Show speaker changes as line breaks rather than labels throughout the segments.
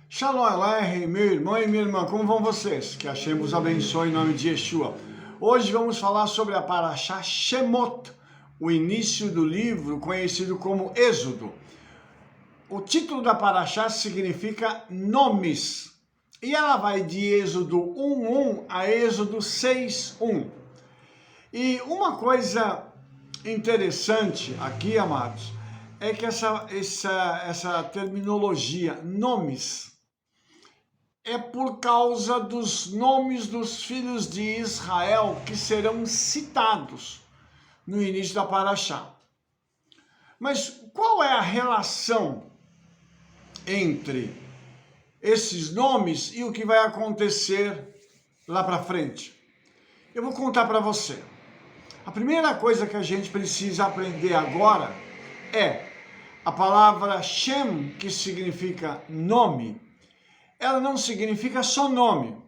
Shalom Aleichem, meu irmão e minha irmã, como vão vocês? Que Hashem vos abençoe em nome de Yeshua. Hoje vamos falar sobre a Parashá Shemot, o início do livro conhecido como Êxodo. O título da Parashá significa nomes, e ela vai de Êxodo 1.1 a Êxodo 6.1. E uma coisa interessante aqui, amados, é que essa terminologia, nomes, é por causa dos nomes dos filhos de Israel que serão citados no início da Parashá. Mas qual é a relação entre esses nomes e o que vai acontecer lá para frente? Eu vou contar para você. A primeira coisa que a gente precisa aprender agora é a palavra Shem, que significa nome. Ela não significa só nome.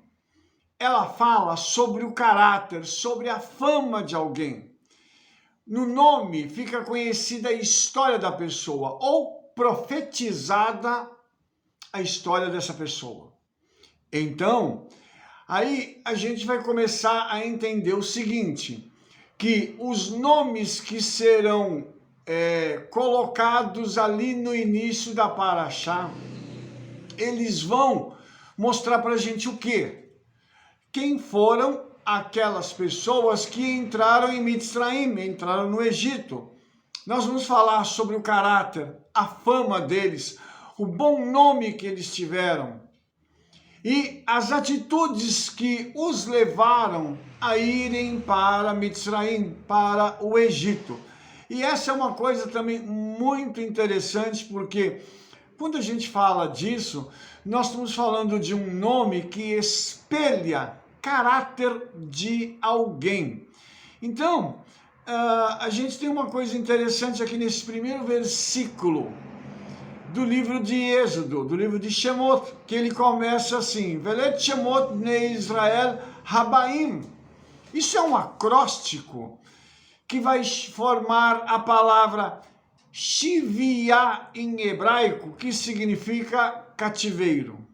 Ela fala sobre o caráter, sobre a fama de alguém. No nome fica conhecida a história da pessoa ou profetizada a história dessa pessoa. Então, aí a gente vai começar a entender o seguinte, que os nomes que serão colocados ali no início da Parashá, eles vão mostrar para a gente o quê? Quem foram aquelas pessoas que entraram em Mitzraim, entraram no Egito. Nós vamos falar sobre o caráter, a fama deles, o bom nome que eles tiveram e as atitudes que os levaram a irem para Mitzraim, para o Egito. E essa é uma coisa também muito interessante, porque quando a gente fala disso, nós estamos falando de um nome que espelha caráter de alguém. Então, a gente tem uma coisa interessante aqui nesse primeiro versículo do livro de Êxodo, do livro de Shemot, que ele começa assim, Velet Shemot Bnei Israel Habaim. Isso é um acróstico que vai formar a palavra Shivia em hebraico, que significa cativeiro.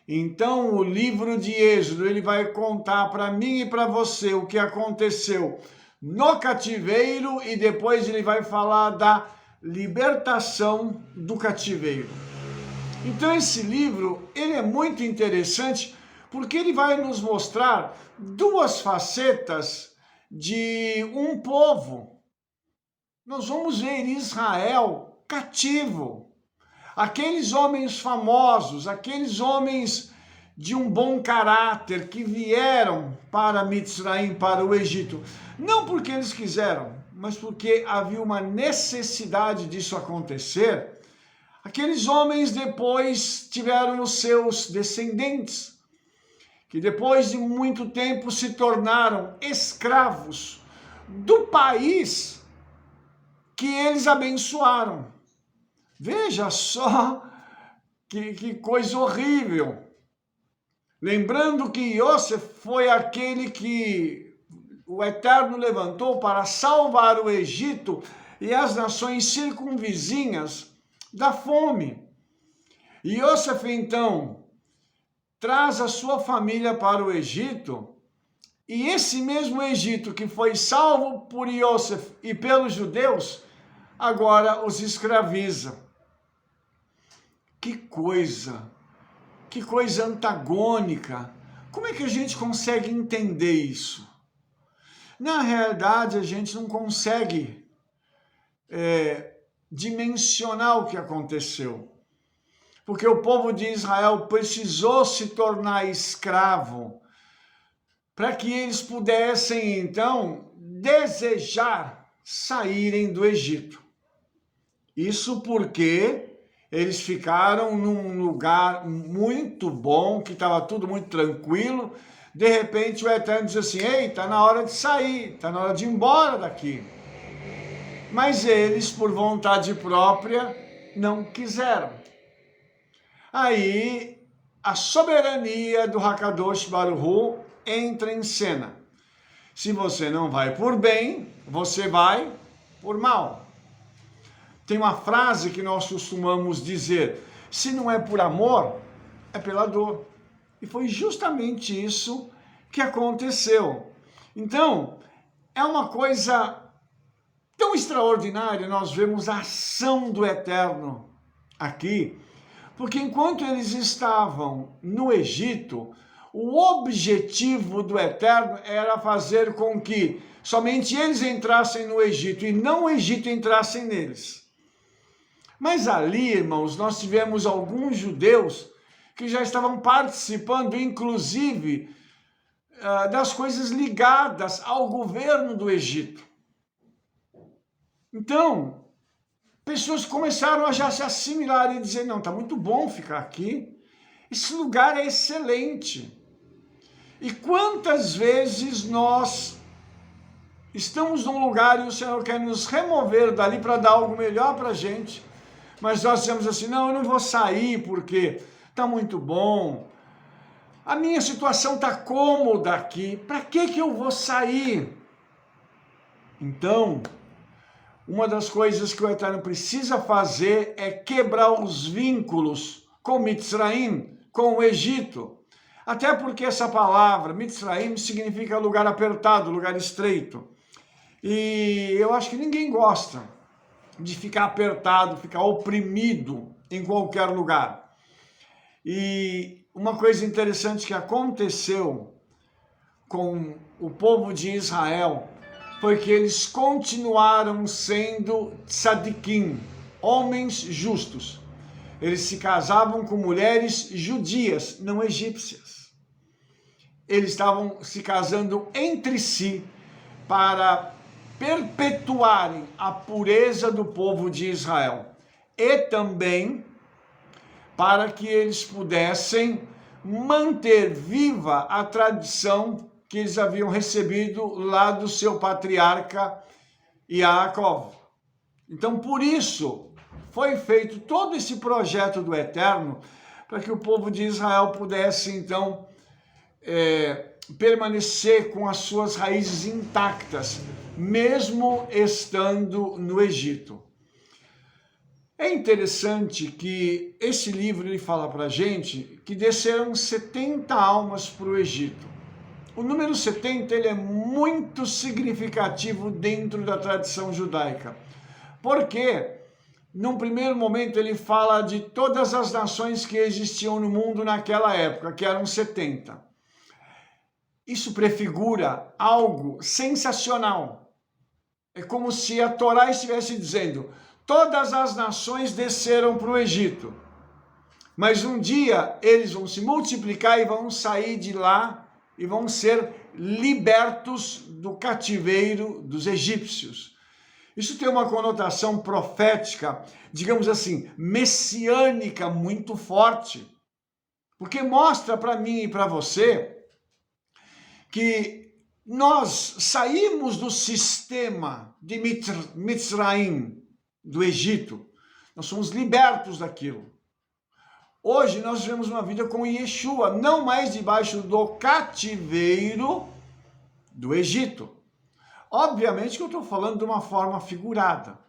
Então o livro de Êxodo, ele vai contar para mim e para você o que aconteceu no cativeiro e depois ele vai falar da libertação do cativeiro. Então esse livro, ele é muito interessante porque ele vai nos mostrar duas facetas de um povo. Nós vamos ver Israel cativo. Aqueles homens famosos, aqueles homens de um bom caráter que vieram para Mitzraim, para o Egito, não porque eles quiseram, mas porque havia uma necessidade disso acontecer. Aqueles homens depois tiveram os seus descendentes, que depois de muito tempo se tornaram escravos do país que eles abençoaram. Veja só que coisa horrível. Lembrando que Yosef foi aquele que o Eterno levantou para salvar o Egito e as nações circunvizinhas da fome. E Yosef, então, traz a sua família para o Egito, e esse mesmo Egito que foi salvo por Yosef e pelos judeus, agora os escraviza. Que coisa antagônica. Como é que a gente consegue entender isso? Na realidade, a gente não consegue dimensionar o que aconteceu. Porque o povo de Israel precisou se tornar escravo para que eles pudessem, então, desejar saírem do Egito. Isso porque eles ficaram num lugar muito bom, que estava tudo muito tranquilo. De repente o Eterno diz assim, ei, está na hora de sair, está na hora de ir embora daqui. Mas eles, por vontade própria, não quiseram. Aí a soberania do Hakadosh Baruch Hu entra em cena. Se você não vai por bem, você vai por mal. Tem uma frase que nós costumamos dizer: se não é por amor, é pela dor. E foi justamente isso que aconteceu. Então, é uma coisa tão extraordinária, nós vemos a ação do Eterno aqui, porque enquanto eles estavam no Egito, o objetivo do Eterno era fazer com que somente eles entrassem no Egito e não o Egito entrasse neles. Mas ali, irmãos, nós tivemos alguns judeus que já estavam participando, inclusive, das coisas ligadas ao governo do Egito. Então, pessoas começaram a já se assimilar e dizer: não, está muito bom ficar aqui, esse lugar é excelente. E quantas vezes nós estamos num lugar e o Senhor quer nos remover dali para dar algo melhor para a gente, mas nós dizemos assim: não, eu não vou sair porque está muito bom, a minha situação está cômoda aqui, para que eu vou sair? Então, uma das coisas que o Eterno precisa fazer é quebrar os vínculos com Mitzraim, com o Egito. Até porque essa palavra, Mitzraim, significa lugar apertado, lugar estreito. E eu acho que ninguém gosta de ficar apertado, ficar oprimido em qualquer lugar. E uma coisa interessante que aconteceu com o povo de Israel foi que eles continuaram sendo tzadikim, homens justos. Eles se casavam com mulheres judias, não egípcias. Eles estavam se casando entre si para perpetuarem a pureza do povo de Israel e também para que eles pudessem manter viva a tradição que eles haviam recebido lá do seu patriarca Yaakov. Então, por isso, foi feito todo esse projeto do Eterno para que o povo de Israel pudesse, então, permanecer com as suas raízes intactas, mesmo estando no Egito. É interessante que esse livro ele fala para a gente que desceram 70 almas para o Egito. O número 70 ele é muito significativo dentro da tradição judaica, porque num primeiro momento ele fala de todas as nações que existiam no mundo naquela época, que eram 70. Isso prefigura algo sensacional. É como se a Torá estivesse dizendo: todas as nações desceram para o Egito, mas um dia eles vão se multiplicar e vão sair de lá e vão ser libertos do cativeiro dos egípcios. Isso tem uma conotação profética, digamos assim, messiânica muito forte, porque mostra para mim e para você que nós saímos do sistema de Mitzraim, do Egito, nós somos libertos daquilo. Hoje nós vivemos uma vida com Yeshua, não mais debaixo do cativeiro do Egito. Obviamente que eu estou falando de uma forma figurada,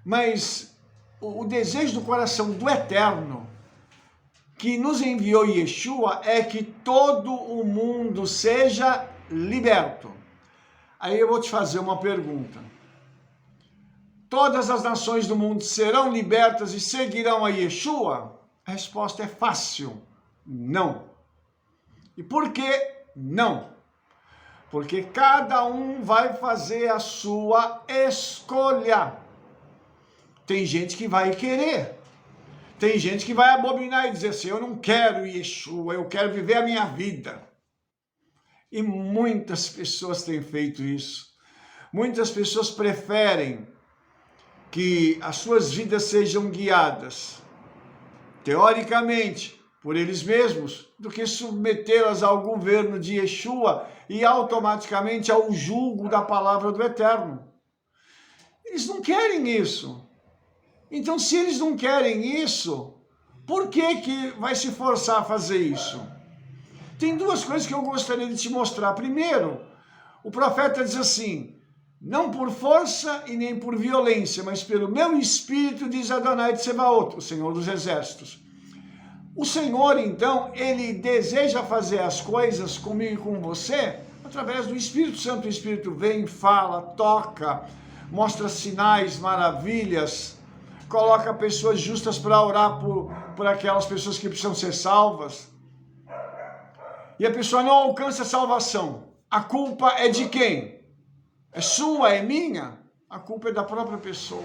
mas o desejo do coração do Eterno, que nos enviou Yeshua, é que todo o mundo seja liberto. Aí eu vou te fazer uma pergunta. Todas as nações do mundo serão libertas e seguirão a Yeshua? A resposta é fácil: não. E por que não? Porque cada um vai fazer a sua escolha. Tem gente que vai querer. Tem gente que vai abominar e dizer assim: eu não quero Yeshua, eu quero viver a minha vida. E muitas pessoas têm feito isso. Muitas pessoas preferem que as suas vidas sejam guiadas, teoricamente, por eles mesmos, do que submetê-las ao governo de Yeshua e automaticamente ao jugo da palavra do Eterno. Eles não querem isso. Então, se eles não querem isso, por que vai se forçar a fazer isso? Tem duas coisas que eu gostaria de te mostrar. Primeiro, o profeta diz assim: não por força e nem por violência, mas pelo meu espírito, diz Adonai Tsevaot, o Senhor dos Exércitos. O Senhor, então, ele deseja fazer as coisas comigo e com você através do Espírito Santo. O Espírito vem, fala, toca, mostra sinais, maravilhas, coloca pessoas justas para orar por aquelas pessoas que precisam ser salvas. E a pessoa não alcança a salvação. A culpa é de quem? É sua, é minha? A culpa é da própria pessoa.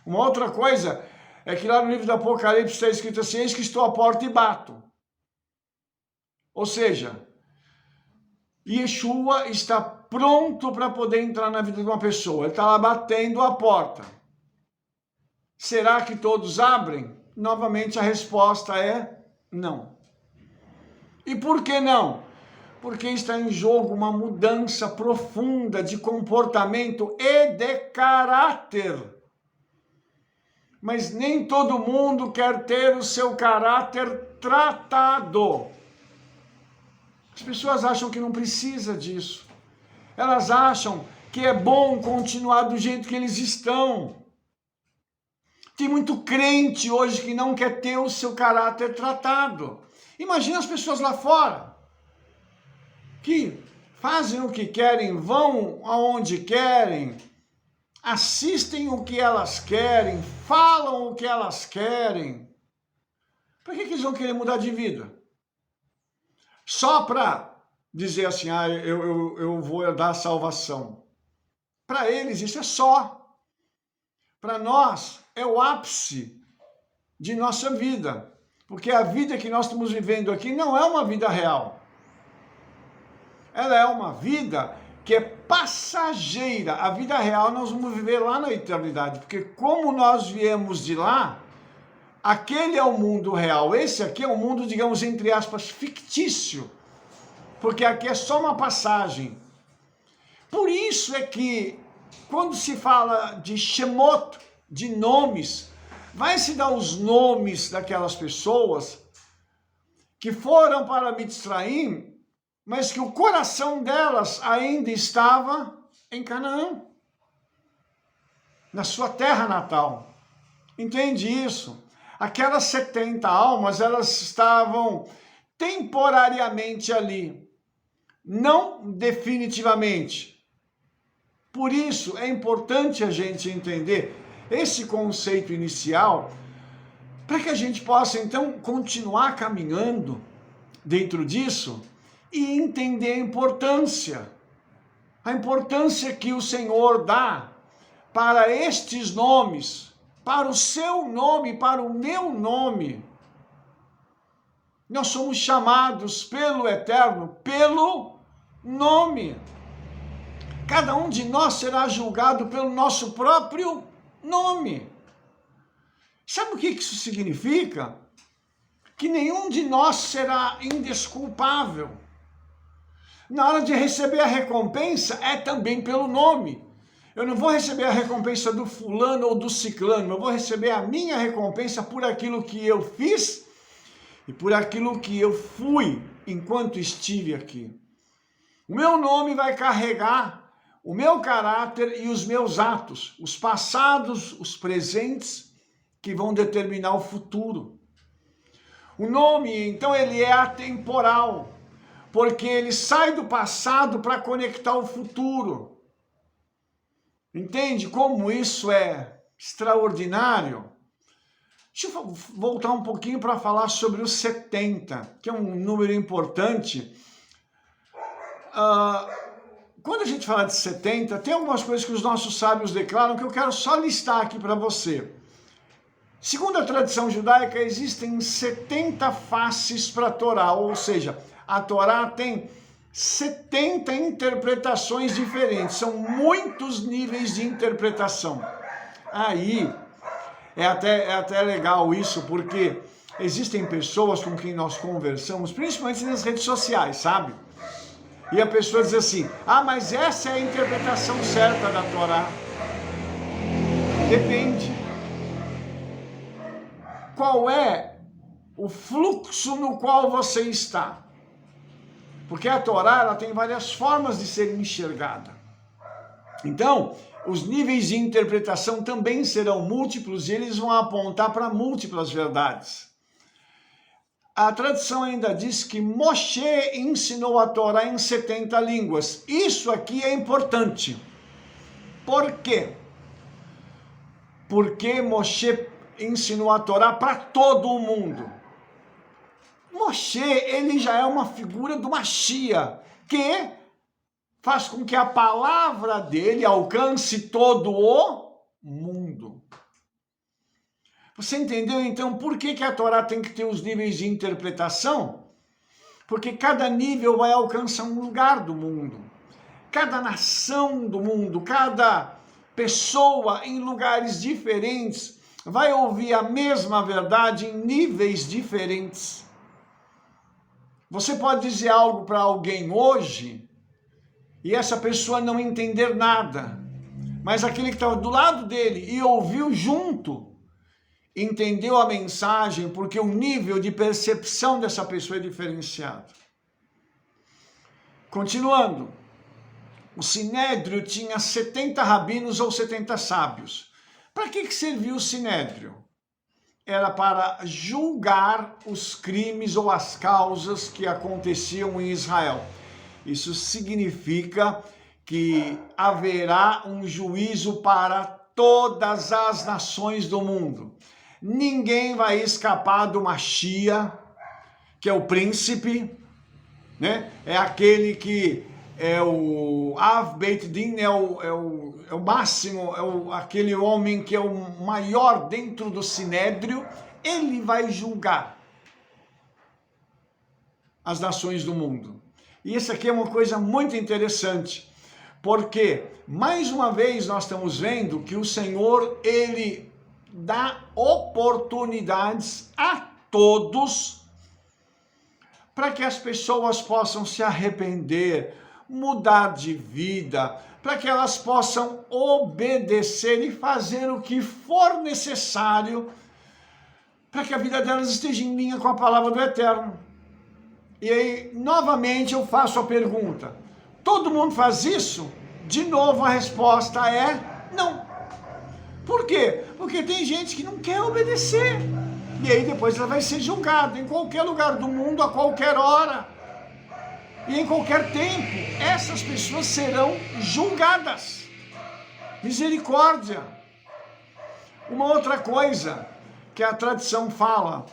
Uma outra coisa é que lá no livro do Apocalipse está escrito assim: eis que estou à porta e bato. Ou seja, Yeshua está pronto para poder entrar na vida de uma pessoa. Ele está lá batendo a porta. Será que todos abrem? Novamente a resposta é não. E por que não? Porque está em jogo uma mudança profunda de comportamento e de caráter. Mas nem todo mundo quer ter o seu caráter tratado. As pessoas acham que não precisa disso. Elas acham que é bom continuar do jeito que eles estão. Tem muito crente hoje que não quer ter o seu caráter tratado. Imagina as pessoas lá fora, que fazem o que querem, vão aonde querem, assistem o que elas querem, falam o que elas querem. Para que eles vão querer mudar de vida? Só para dizer assim, eu vou dar salvação. Para eles isso é só. Para nós é o ápice de nossa vida. Porque a vida que nós estamos vivendo aqui não é uma vida real. Ela é uma vida que é passageira. A vida real nós vamos viver lá na eternidade. Porque como nós viemos de lá, aquele é o mundo real. Esse aqui é um mundo, digamos, entre aspas, fictício. Porque aqui é só uma passagem. Por isso é que, quando se fala de Shemot, de nomes, vai se dar os nomes daquelas pessoas que foram para Mitzraim, mas que o coração delas ainda estava em Canaã, na sua terra natal. Entende isso? Aquelas 70 almas, elas estavam temporariamente ali, não definitivamente. Por isso é importante a gente entender esse conceito inicial, para que a gente possa então continuar caminhando dentro disso e entender a importância que o Senhor dá para estes nomes, para o seu nome, para o meu nome. Nós somos chamados pelo Eterno, pelo nome. Cada um de nós será julgado pelo nosso próprio nome. Sabe o que isso significa? Que nenhum de nós será indesculpável. Na hora de receber a recompensa, é também pelo nome. Eu não vou receber a recompensa do fulano ou do ciclano, eu vou receber a minha recompensa por aquilo que eu fiz e por aquilo que eu fui enquanto estive aqui. O meu nome vai carregar o meu caráter e os meus atos, os passados, os presentes, que vão determinar o futuro. O nome, então, ele é atemporal, porque ele sai do passado para conectar o futuro. Entende como isso é extraordinário? Deixa eu voltar um pouquinho para falar sobre os 70, que é um número importante. Quando a gente fala de 70, tem algumas coisas que os nossos sábios declaram que eu quero só listar aqui para você. Segundo a tradição judaica, existem 70 faces para a Torá, ou seja, a Torá tem 70 interpretações diferentes, são muitos níveis de interpretação. Aí, é até legal isso, porque existem pessoas com quem nós conversamos, principalmente nas redes sociais, sabe? E a pessoa diz assim, mas essa é a interpretação certa da Torá. Depende. Qual é o fluxo no qual você está? Porque a Torá ela tem várias formas de ser enxergada. Então, os níveis de interpretação também serão múltiplos e eles vão apontar para múltiplas verdades. A tradição ainda diz que Moshe ensinou a Torá em 70 línguas. Isso aqui é importante. Por quê? Porque Moshe ensinou a Torá para todo o mundo. Moshe, ele já é uma figura do Mashiach, que faz com que a palavra dele alcance todo o mundo. Você entendeu, então, por que a Torá tem que ter os níveis de interpretação? Porque cada nível vai alcançar um lugar do mundo. Cada nação do mundo, cada pessoa em lugares diferentes vai ouvir a mesma verdade em níveis diferentes. Você pode dizer algo para alguém hoje e essa pessoa não entender nada, mas aquele que estava do lado dele e ouviu junto, entendeu a mensagem, porque o nível de percepção dessa pessoa é diferenciado. Continuando, o Sinédrio tinha 70 rabinos ou 70 sábios. Para que serviu o Sinédrio? Era para julgar os crimes ou as causas que aconteciam em Israel. Isso significa que haverá um juízo para todas as nações do mundo. Ninguém vai escapar do Mashiach, que é o príncipe, né? É aquele que é o Av Beit Din, é o máximo, aquele homem que é o maior dentro do Sinédrio. Ele vai julgar as nações do mundo. E isso aqui é uma coisa muito interessante, porque, mais uma vez, nós estamos vendo que o Senhor, ele dá oportunidades a todos para que as pessoas possam se arrepender, mudar de vida, para que elas possam obedecer e fazer o que for necessário para que a vida delas esteja em linha com a palavra do Eterno. E aí, novamente, eu faço a pergunta: todo mundo faz isso? De novo, a resposta é não. Por quê? Porque tem gente que não quer obedecer. E aí depois ela vai ser julgada em qualquer lugar do mundo, a qualquer hora. E em qualquer tempo, essas pessoas serão julgadas. Misericórdia. Uma outra coisa que a tradição fala,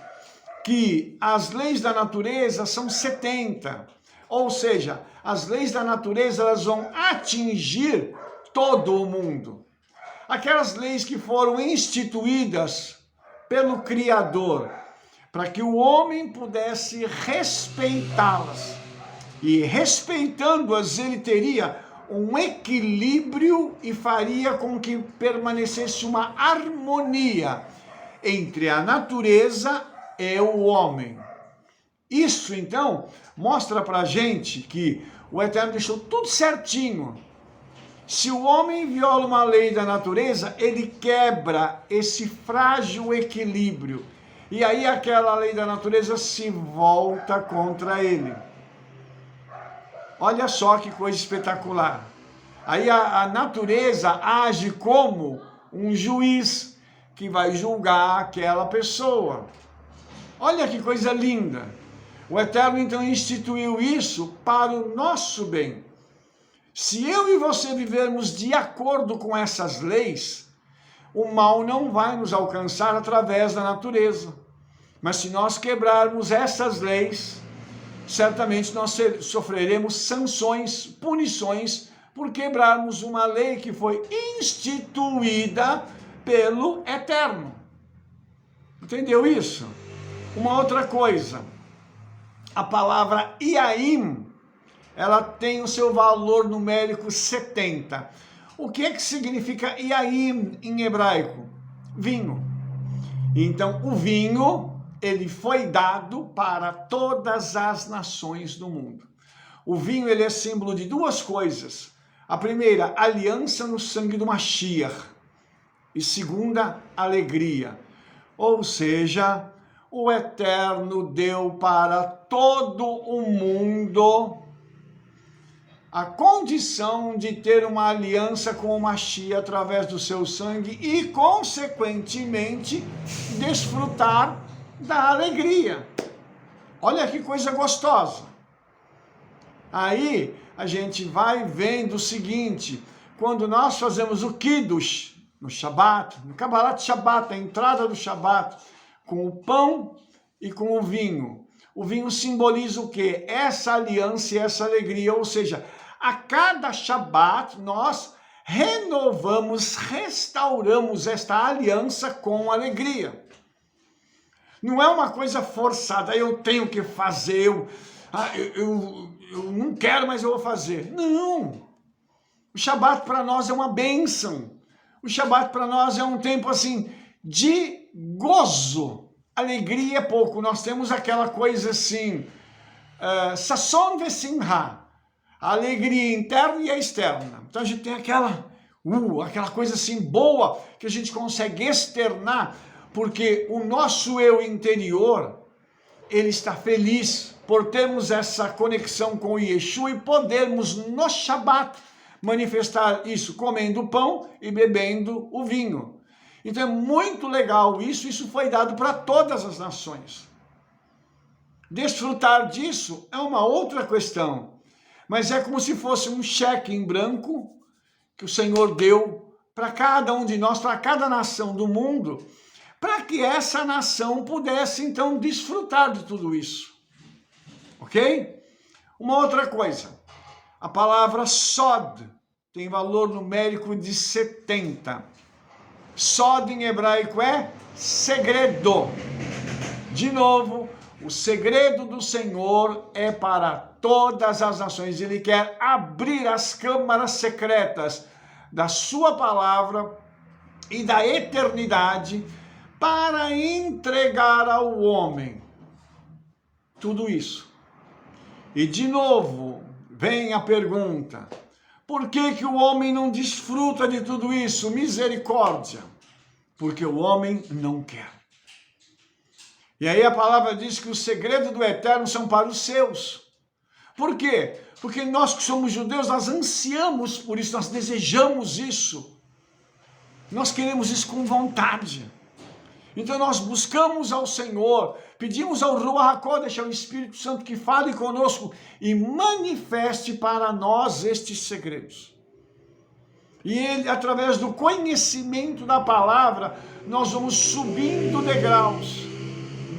que as leis da natureza são 70, ou seja, as leis da natureza elas vão atingir todo o mundo. Aquelas leis que foram instituídas pelo Criador, para que o homem pudesse respeitá-las. E respeitando-as, ele teria um equilíbrio e faria com que permanecesse uma harmonia entre a natureza e o homem. Isso, então, mostra para a gente que o Eterno deixou tudo certinho. Se o homem viola uma lei da natureza, ele quebra esse frágil equilíbrio. E aí aquela lei da natureza se volta contra ele. Olha só que coisa espetacular. Aí a natureza age como um juiz que vai julgar aquela pessoa. Olha que coisa linda. O Eterno então instituiu isso para o nosso bem. Se eu e você vivermos de acordo com essas leis, o mal não vai nos alcançar através da natureza. Mas se nós quebrarmos essas leis, certamente nós sofreremos sanções, punições, por quebrarmos uma lei que foi instituída pelo Eterno. Entendeu isso? Uma outra coisa, a palavra Yaim, ela tem o seu valor numérico 70. O que significa Yaim em hebraico? Vinho. Então, o vinho, ele foi dado para todas as nações do mundo. O vinho, ele é símbolo de duas coisas. A primeira, aliança no sangue do Mashiach. E segunda, alegria. Ou seja, o Eterno deu para todo o mundo a condição de ter uma aliança com o Mashiach através do seu sangue e, consequentemente, desfrutar da alegria. Olha que coisa gostosa. Aí a gente vai vendo o seguinte: quando nós fazemos o Kiddush no Shabat, no Kabbalat Shabat, a entrada do Shabat, com o pão e com o vinho simboliza o quê? Essa aliança e essa alegria, ou seja, a cada Shabat nós renovamos, restauramos esta aliança com alegria. Não é uma coisa forçada, eu tenho que fazer, eu não quero, mas eu vou fazer. Não! O Shabat para nós é uma bênção. O Shabat para nós é um tempo assim de gozo. Alegria é pouco, nós temos aquela coisa assim, sasson vesimha, a alegria interna e a externa. Então a gente tem aquela coisa assim boa que a gente consegue externar, porque o nosso eu interior, ele está feliz por termos essa conexão com o Yeshua e podermos no Shabat manifestar isso comendo pão e bebendo o vinho. Então é muito legal isso foi dado para todas as nações. Desfrutar disso é uma outra questão, mas é como se fosse um cheque em branco que o Senhor deu para cada um de nós, para cada nação do mundo, para que essa nação pudesse então desfrutar de tudo isso. Ok? Uma outra coisa, a palavra sod tem valor numérico de 70. Sod em hebraico é segredo. De novo, o segredo do Senhor é para todas as nações. Ele quer abrir as câmaras secretas da sua palavra e da eternidade para entregar ao homem tudo isso. E de novo, vem a pergunta: por que o homem não desfruta de tudo isso? Misericórdia. Porque o homem não quer. E aí a palavra diz que o segredo do eterno são para os seus. Por quê? Porque nós que somos judeus, nós ansiamos por isso, nós desejamos isso. Nós queremos isso com vontade. Então nós buscamos ao Senhor, pedimos ao Ruach HaKodesh, ao Espírito Santo, que fale conosco e manifeste para nós estes segredos. E ele, através do conhecimento da palavra, nós vamos subindo degraus,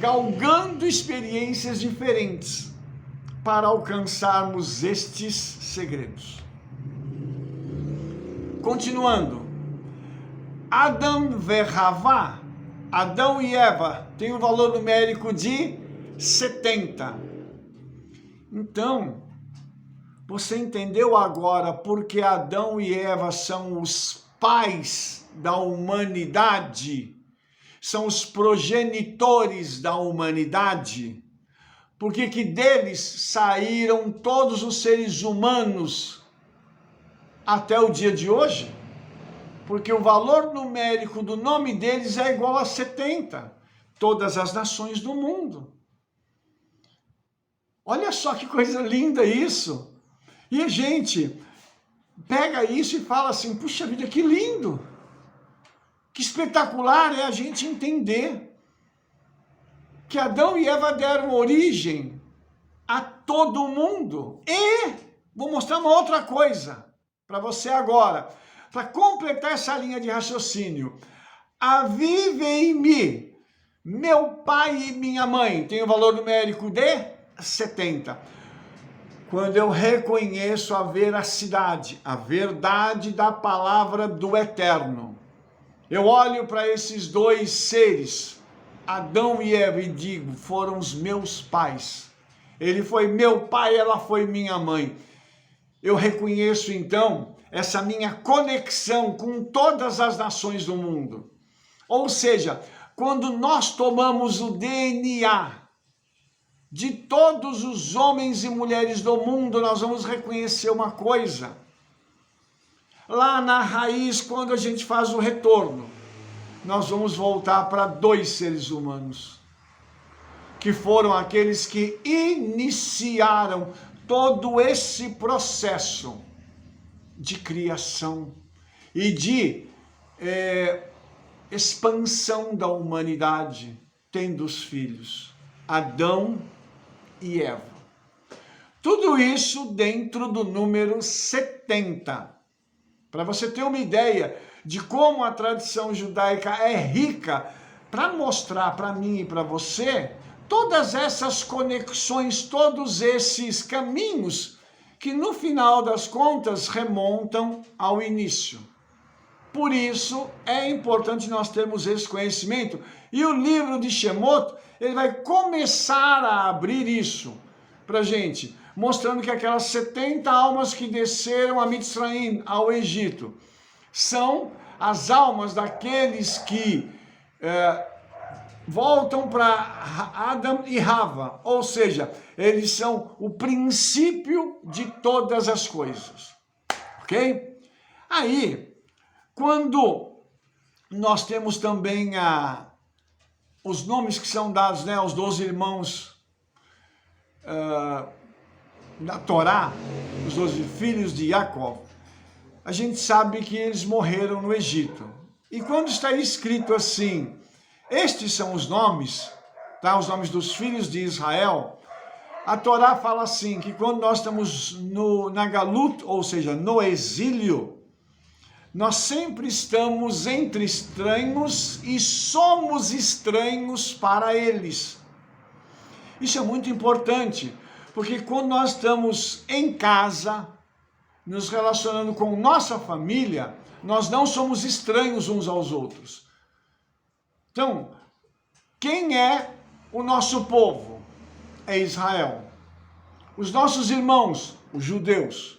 galgando experiências diferentes para alcançarmos estes segredos. Continuando, Adam ve'Havá, Adão e Eva têm um valor numérico de 70. Então, você entendeu agora porque Adão e Eva são os pais da humanidade? São os progenitores da humanidade? Porque que deles saíram todos os seres humanos até o dia de hoje? Porque o valor numérico do nome deles é igual a 70. Todas as nações do mundo. Olha só que coisa linda isso. E a gente pega isso e fala assim, puxa vida, que lindo. Que espetacular é a gente entender que Adão e Eva deram origem a todo mundo. E vou mostrar uma outra coisa para você agora. Para completar essa linha de raciocínio, avivei-me, meu pai e minha mãe, tem o valor numérico de 70. Quando eu reconheço a veracidade, a verdade da palavra do Eterno, eu olho para esses dois seres, Adão e Eva, e digo, foram os meus pais. Ele foi meu pai, ela foi minha mãe. Eu reconheço então essa minha conexão com todas as nações do mundo. Ou seja, quando nós tomamos o DNA de todos os homens e mulheres do mundo, nós vamos reconhecer uma coisa. Lá na raiz, quando a gente faz o retorno, nós vamos voltar para dois seres humanos, que foram aqueles que iniciaram todo esse processo de criação e de expansão da humanidade, tendo os filhos, Adão e Eva. Tudo isso dentro do número 70. Para você ter uma ideia de como a tradição judaica é rica, para mostrar para mim e para você todas essas conexões, todos esses caminhos que no final das contas remontam ao início. Por isso é importante nós termos esse conhecimento, e o livro de Shemot, ele vai começar a abrir isso para gente, mostrando que aquelas 70 almas que desceram a Mitzraim, ao Egito, são as almas daqueles que voltam para Adão e Rava, ou seja, eles são o princípio de todas as coisas, ok? Aí, quando nós temos também os nomes que são dados, né, aos 12 irmãos da Torá, os 12 filhos de Jacó, a gente sabe que eles morreram no Egito. E quando está escrito assim, estes são os nomes, tá? Os nomes dos filhos de Israel, a Torá fala assim, que quando nós estamos na Galut, ou seja, no exílio, nós sempre estamos entre estranhos e somos estranhos para eles. Isso é muito importante, porque quando nós estamos em casa, nos relacionando com nossa família, nós não somos estranhos uns aos outros. Então, quem é o nosso povo? É Israel. Os nossos irmãos, os judeus.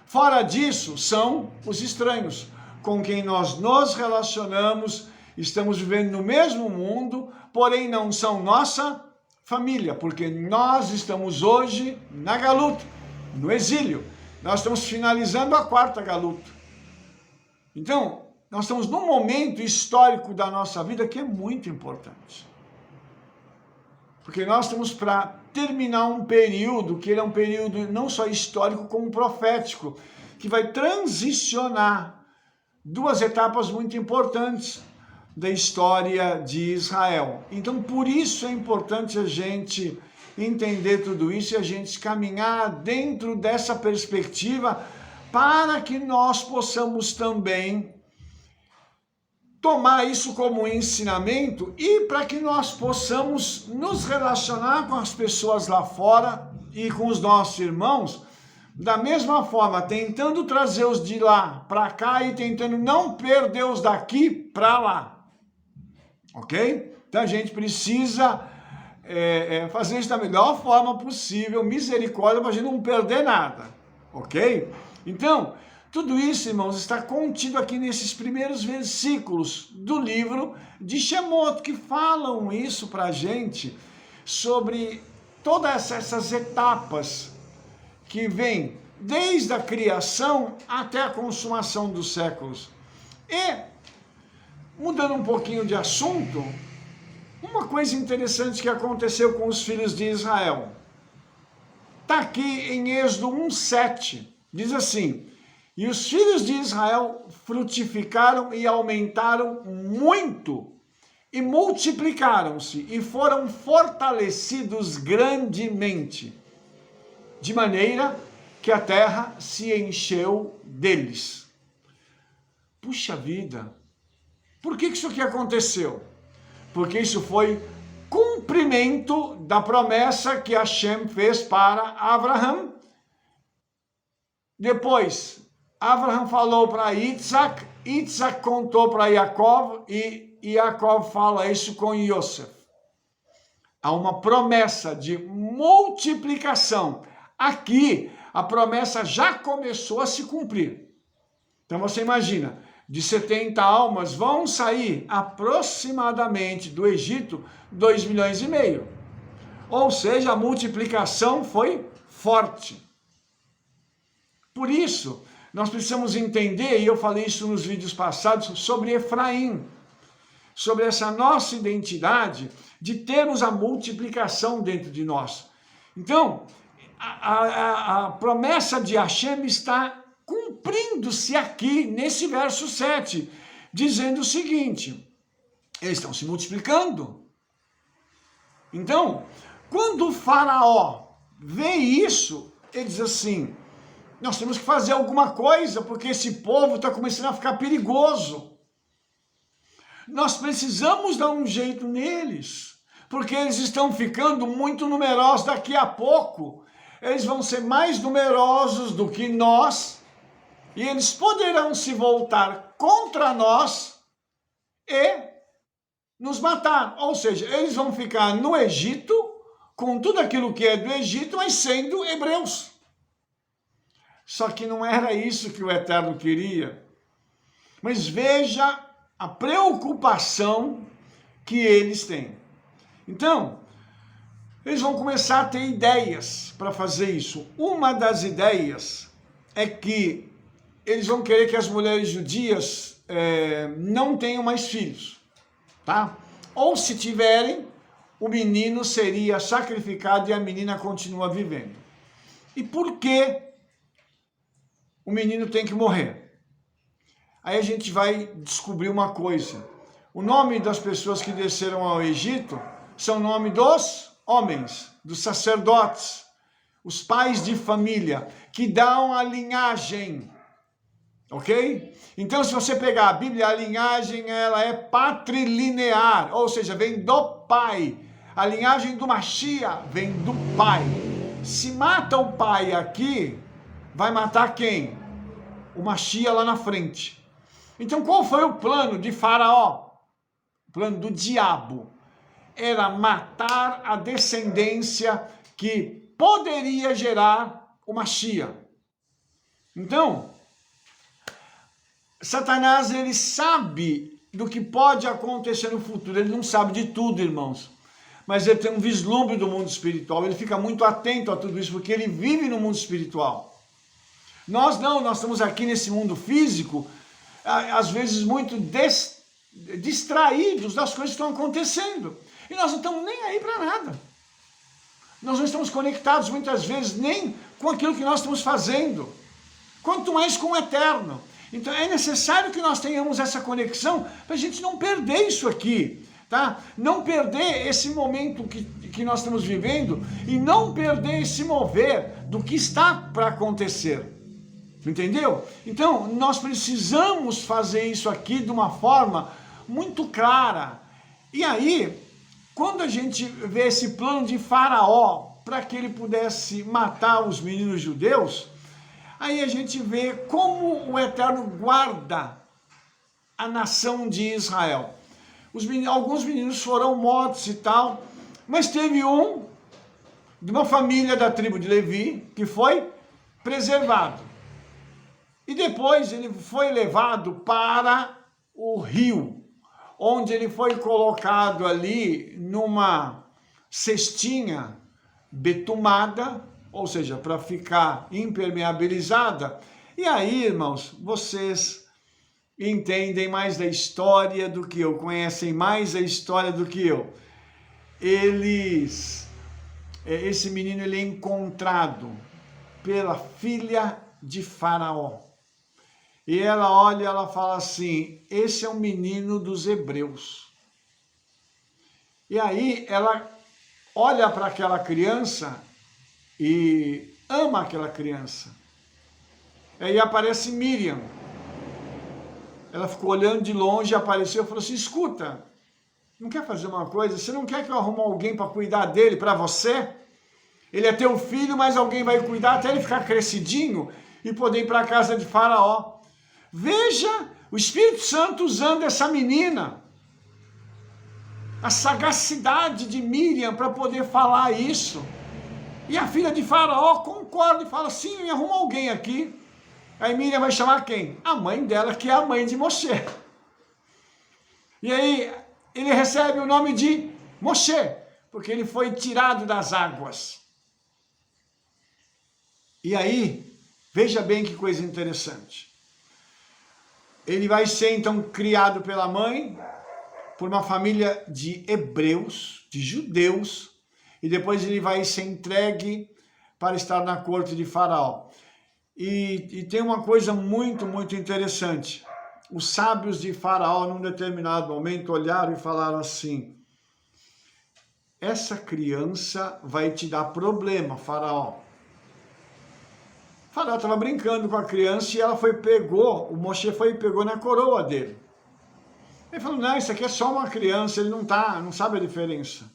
Fora disso, são os estranhos, com quem nós nos relacionamos, estamos vivendo no mesmo mundo, porém não são nossa família, porque nós estamos hoje na Galut, no exílio. Nós estamos finalizando a 4ª Galut. Então, nós estamos num momento histórico da nossa vida que é muito importante. Porque nós estamos para terminar um período, que ele é um período não só histórico, como profético, que vai transicionar 2 etapas muito importantes da história de Israel. Então, por isso é importante a gente entender tudo isso e a gente caminhar dentro dessa perspectiva para que nós possamos também tomar isso como ensinamento e para que nós possamos nos relacionar com as pessoas lá fora e com os nossos irmãos da mesma forma, tentando trazer os de lá para cá e tentando não perder os daqui para lá, ok? Então a gente precisa fazer isso da melhor forma possível, misericórdia, para a gente não perder nada, ok? Então, tudo isso, irmãos, está contido aqui nesses primeiros versículos do livro de Shemot, que falam isso para a gente, sobre todas essas etapas que vêm desde a criação até a consumação dos séculos. E, mudando um pouquinho de assunto, uma coisa interessante que aconteceu com os filhos de Israel. Está aqui em Êxodo 1:7, diz assim: e os filhos de Israel frutificaram e aumentaram muito, e multiplicaram-se, e foram fortalecidos grandemente, de maneira que a terra se encheu deles. Puxa vida! Por que isso aqui aconteceu? Porque isso foi cumprimento da promessa que Hashem fez para Abraham. Depois, Abraham falou para Isaac, Isaac contou para Jacó e Jacó fala isso com Yosef. Há uma promessa de multiplicação. Aqui, a promessa já começou a se cumprir. Então você imagina, de 70 almas vão sair aproximadamente do Egito 2,5 milhões. Ou seja, a multiplicação foi forte. Por isso, nós precisamos entender, e eu falei isso nos vídeos passados, sobre Efraim, sobre essa nossa identidade de termos a multiplicação dentro de nós. Então, a promessa de Hashem está cumprindo-se aqui nesse verso 7, dizendo o seguinte: eles estão se multiplicando. Então, quando o faraó vê isso, ele diz assim: nós temos que fazer alguma coisa, porque esse povo está começando a ficar perigoso. Nós precisamos dar um jeito neles, porque eles estão ficando muito numerosos. Daqui a pouco, eles vão ser mais numerosos do que nós, e eles poderão se voltar contra nós e nos matar. Ou seja, eles vão ficar no Egito, com tudo aquilo que é do Egito, mas sendo hebreus. Só que não era isso que o Eterno queria. Mas veja a preocupação que eles têm. Então, eles vão começar a ter ideias para fazer isso. Uma das ideias é que eles vão querer que as mulheres judias não tenham mais filhos, tá? Ou se tiverem, o menino seria sacrificado e a menina continua vivendo. E por que o menino tem que morrer? Aí a gente vai descobrir uma coisa. O nome das pessoas que desceram ao Egito são o nome dos homens, dos sacerdotes, os pais de família, que dão a linhagem, ok? Então, se você pegar a Bíblia, a linhagem ela é patrilinear, ou seja, vem do pai. A linhagem do Mashiach vem do pai. Se mata o pai aqui, vai matar quem? O Mashiach lá na frente. Então, qual foi o plano de Faraó? O plano do diabo era matar a descendência que poderia gerar o Mashiach. Então, Satanás, ele sabe do que pode acontecer no futuro. Ele não sabe de tudo, irmãos. Mas ele tem um vislumbre do mundo espiritual. Ele fica muito atento a tudo isso, porque ele vive no mundo espiritual. Nós não, nós estamos aqui nesse mundo físico, às vezes muito distraídos das coisas que estão acontecendo. E nós não estamos nem aí para nada. Nós não estamos conectados muitas vezes nem com aquilo que nós estamos fazendo, quanto mais com o eterno. Então é necessário que nós tenhamos essa conexão para a gente não perder isso aqui, tá? Não perder esse momento que nós estamos vivendo e não perder esse mover do que está para acontecer. Entendeu? Então, nós precisamos fazer isso aqui de uma forma muito clara. E aí, quando a gente vê esse plano de Faraó para que ele pudesse matar os meninos judeus, aí a gente vê como o Eterno guarda a nação de Israel. Alguns meninos foram mortos e tal, mas teve um de uma família da tribo de Levi que foi preservado. E depois ele foi levado para o rio, onde ele foi colocado ali numa cestinha betumada, ou seja, para ficar impermeabilizada. E aí, irmãos, vocês entendem mais da história do que eu, conhecem mais a história do que eu. Esse menino ele é encontrado pela filha de Faraó. E ela olha e ela fala assim: esse é um menino dos hebreus. E aí ela olha para aquela criança e ama aquela criança. E aí aparece Miriam. Ela ficou olhando de longe, apareceu e falou assim: escuta, não quer fazer uma coisa? Você não quer que eu arrume alguém para cuidar dele para você? Ele é teu filho, mas alguém vai cuidar até ele ficar crescidinho e poder ir para a casa de Faraó. Veja o Espírito Santo usando essa menina, a sagacidade de Miriam para poder falar isso. E a filha de Faraó concorda e fala: sim, me arruma alguém aqui. Aí Miriam vai chamar quem? A mãe dela, que é a mãe de Moshe. E aí ele recebe o nome de Moshe, porque ele foi tirado das águas. E aí, veja bem que coisa interessante. Ele vai ser então criado pela mãe, por uma família de hebreus, de judeus, e depois ele vai ser entregue para estar na corte de Faraó. E tem uma coisa muito, muito interessante. Os sábios de Faraó, num determinado momento, olharam e falaram assim: essa criança vai te dar problema, Faraó. Faraó estava brincando com a criança e ela o Moshe foi e pegou na coroa dele. Ele falou: não, isso aqui é só uma criança, ele não sabe a diferença.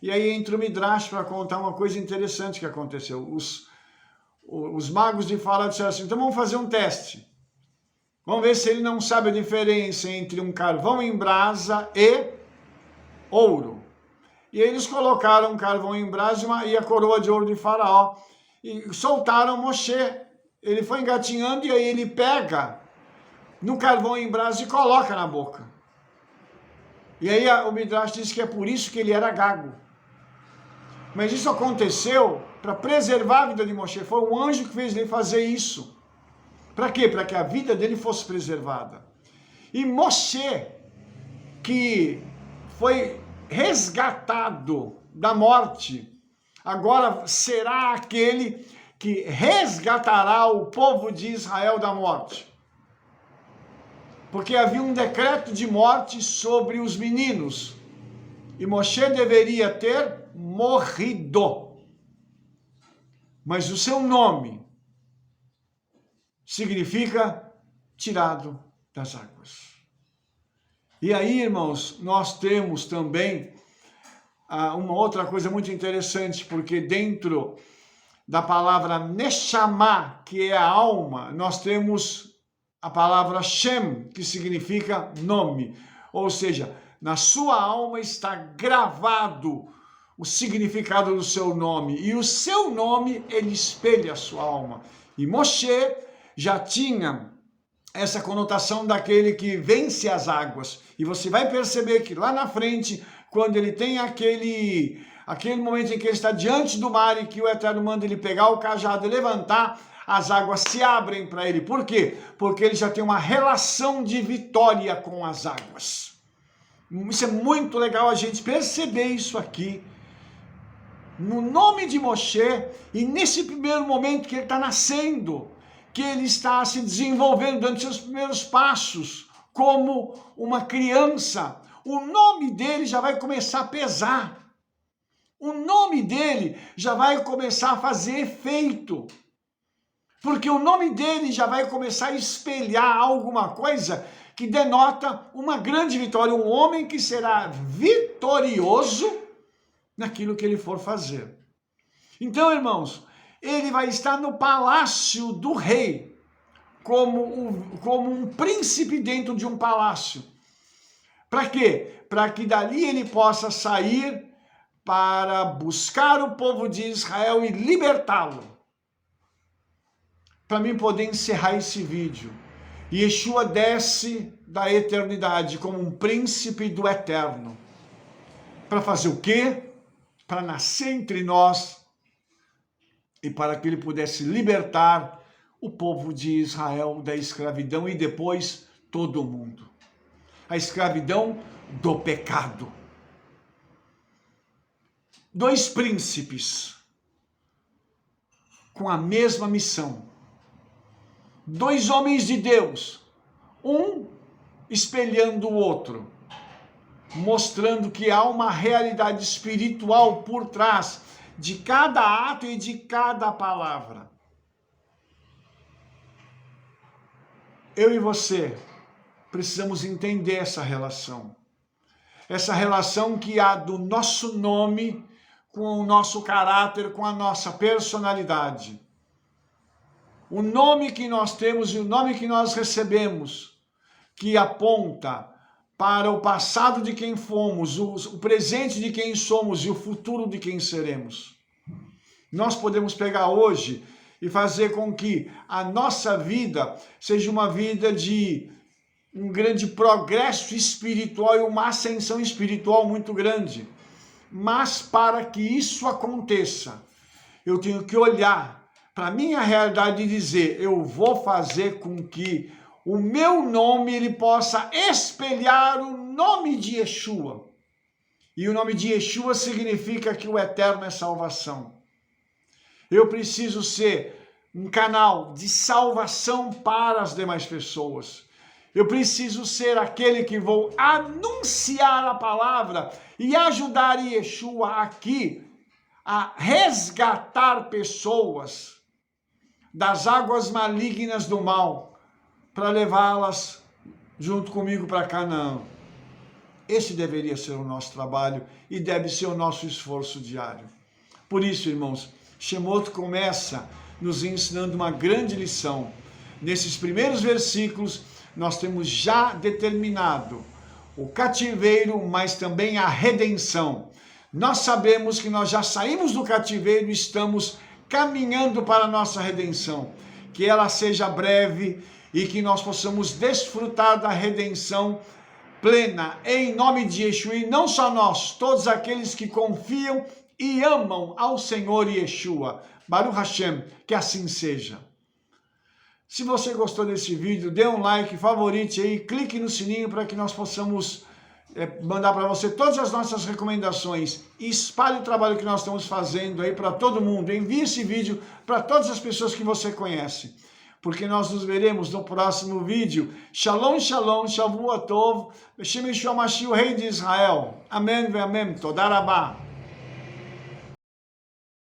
E aí entra o Midrash para contar uma coisa interessante que aconteceu. Os magos de Faraó disseram assim: então vamos fazer um teste. Vamos ver se ele não sabe a diferença entre um carvão em brasa e ouro. E eles colocaram um carvão em brasa e a coroa de ouro de Faraó. E soltaram Moshe. Ele foi engatinhando e aí ele pega no carvão em brasa e coloca na boca. E aí o Midrash diz que é por isso que ele era gago. Mas isso aconteceu para preservar a vida de Moshe. Foi um anjo que fez ele fazer isso. Para quê? Para que a vida dele fosse preservada. E Moshe, que foi resgatado da morte, agora será aquele que resgatará o povo de Israel da morte. Porque havia um decreto de morte sobre os meninos. E Moshe deveria ter morrido. Mas o seu nome significa tirado das águas. E aí, irmãos, nós temos também uma outra coisa muito interessante, porque dentro da palavra Neshama, que é a alma, nós temos a palavra Shem, que significa nome. Ou seja, na sua alma está gravado o significado do seu nome. E o seu nome, ele espelha a sua alma. E Moshe já tinha essa conotação daquele que vence as águas. E você vai perceber que lá na frente, quando ele tem aquele momento em que ele está diante do mar e que o Eterno manda ele pegar o cajado e levantar, as águas se abrem para ele. Por quê? Porque ele já tem uma relação de vitória com as águas. Isso é muito legal a gente perceber isso aqui. No nome de Moshe, e nesse primeiro momento que ele está nascendo, que ele está se desenvolvendo, dando seus primeiros passos como uma criança, o nome dele já vai começar a pesar. O nome dele já vai começar a fazer efeito. Porque o nome dele já vai começar a espelhar alguma coisa que denota uma grande vitória, um homem que será vitorioso naquilo que ele for fazer. Então, irmãos, ele vai estar no palácio do rei, como um príncipe dentro de um palácio. Para quê? Para que dali ele possa sair para buscar o povo de Israel e libertá-lo. Para mim poder encerrar esse vídeo, Yeshua desce da eternidade como um príncipe do eterno. Para fazer o quê? Para nascer entre nós e para que ele pudesse libertar o povo de Israel da escravidão e depois todo o mundo. A escravidão do pecado. Dois príncipes com a mesma missão. Dois homens de Deus, um espelhando o outro, mostrando que há uma realidade espiritual por trás de cada ato e de cada palavra. Eu e você precisamos entender essa relação. Essa relação que há do nosso nome com o nosso caráter, com a nossa personalidade. O nome que nós temos e o nome que nós recebemos, que aponta para o passado de quem fomos, o presente de quem somos e o futuro de quem seremos. Nós podemos pegar hoje e fazer com que a nossa vida seja uma vida de um grande progresso espiritual e uma ascensão espiritual muito grande. Mas para que isso aconteça, eu tenho que olhar para a minha realidade e dizer, eu vou fazer com que o meu nome ele possa espelhar o nome de Yeshua. E o nome de Yeshua significa que o eterno é salvação. Eu preciso ser um canal de salvação para as demais pessoas. Eu preciso ser aquele que vou anunciar a palavra e ajudar Yeshua aqui a resgatar pessoas das águas malignas do mal para levá-las junto comigo para Canaã. Esse deveria ser o nosso trabalho e deve ser o nosso esforço diário. Por isso, irmãos, Shemot começa nos ensinando uma grande lição. Nesses primeiros versículos, nós temos já determinado o cativeiro, mas também a redenção. Nós sabemos que nós já saímos do cativeiro e estamos caminhando para a nossa redenção. Que ela seja breve e que nós possamos desfrutar da redenção plena, em nome de Yeshua, e não só nós, todos aqueles que confiam e amam ao Senhor Yeshua. Baruch Hashem, que assim seja. Se você gostou desse vídeo, dê um like, favorite aí, clique no sininho para que nós possamos mandar para você todas as nossas recomendações e espalhe o trabalho que nós estamos fazendo aí para todo mundo. Envie esse vídeo para todas as pessoas que você conhece, porque nós nos veremos no próximo vídeo. Shalom, shalom, Shavua Tov, Beshem Yeshua Mashiach, o Rei de Israel. Amém, amém. Toda Rabá.